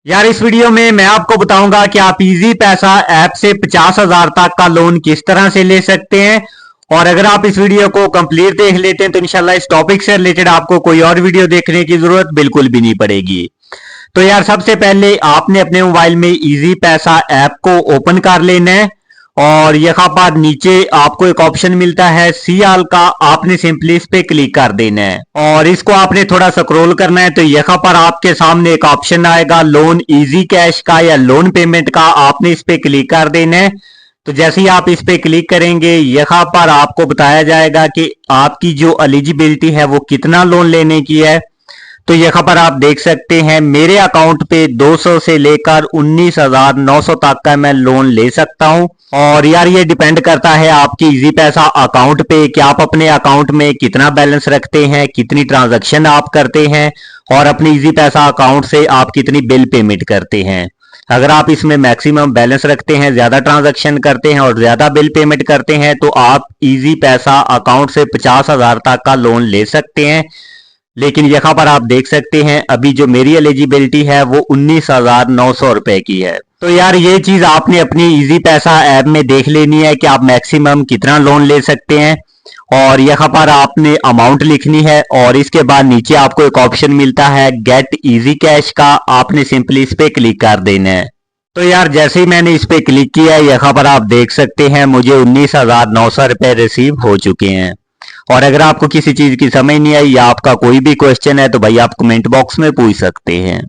यार इस वीडियो में मैं आपको बताऊंगा कि आप इजी पैसा ऐप से 50,000 तक का लोन किस तरह से ले सकते हैं। और अगर आप इस वीडियो को कंप्लीट देख लेते हैं तो इंशाल्लाह इस टॉपिक से रिलेटेड आपको कोई और वीडियो देखने की जरूरत बिल्कुल भी नहीं पड़ेगी। तो यार सबसे पहले आपने अपने मोबाइल में इजी पैसा ऐप को ओपन कर लेना है और यहाँ पर नीचे आपको एक ऑप्शन मिलता है सी ऑल का, आपने सिंपली इस पे क्लिक कर देना है और इसको आपने थोड़ा स्क्रॉल करना है। तो यहाँ पर आपके सामने एक ऑप्शन आएगा लोन इजी कैश का या लोन पेमेंट का, आपने इस पे क्लिक कर देना है। तो जैसे ही आप इस पे क्लिक करेंगे यहाँ पर आपको बताया जाएगा कि आपकी जो एलिजिबिलिटी है वो कितना लोन लेने की है। तो यहाँ पर आप देख सकते हैं मेरे अकाउंट पे 200 से लेकर 19,900 तक का मैं लोन ले सकता हूँ। और यार ये डिपेंड करता है आपकी इजी पैसा अकाउंट पे कि आप अपने अकाउंट में कितना बैलेंस रखते हैं, कितनी ट्रांजैक्शन आप करते हैं और अपनी इजी पैसा अकाउंट से आप कितनी बिल पेमेंट करते हैं। अगर आप इसमें मैक्सिमम बैलेंस रखते हैं, ज्यादा ट्रांजैक्शन करते हैं और ज्यादा बिल पेमेंट करते हैं तो आप इजी पैसा अकाउंट से 50,000 तक का लोन ले सकते हैं। लेकिन यहाँ पर आप देख सकते हैं अभी जो मेरी एलिजिबिलिटी है वो 19,900 रुपए की है। तो यार ये चीज आपने अपनी इजी पैसा ऐप में देख लेनी है कि आप मैक्सिमम कितना लोन ले सकते हैं और यहाँ पर आपने अमाउंट लिखनी है और इसके बाद नीचे आपको एक ऑप्शन मिलता है गेट इजी कैश का, आपने सिंपली इस पे क्लिक कर देना है। तो यार जैसे ही मैंने इस पे क्लिक किया यहाँ पर आप देख सकते हैं मुझे 19,900 रुपए रिसीव हो चुके हैं। और अगर आपको किसी चीज की समझ नहीं आई या आपका कोई भी क्वेश्चन है तो भाई आप कमेंट बॉक्स में पूछ सकते हैं।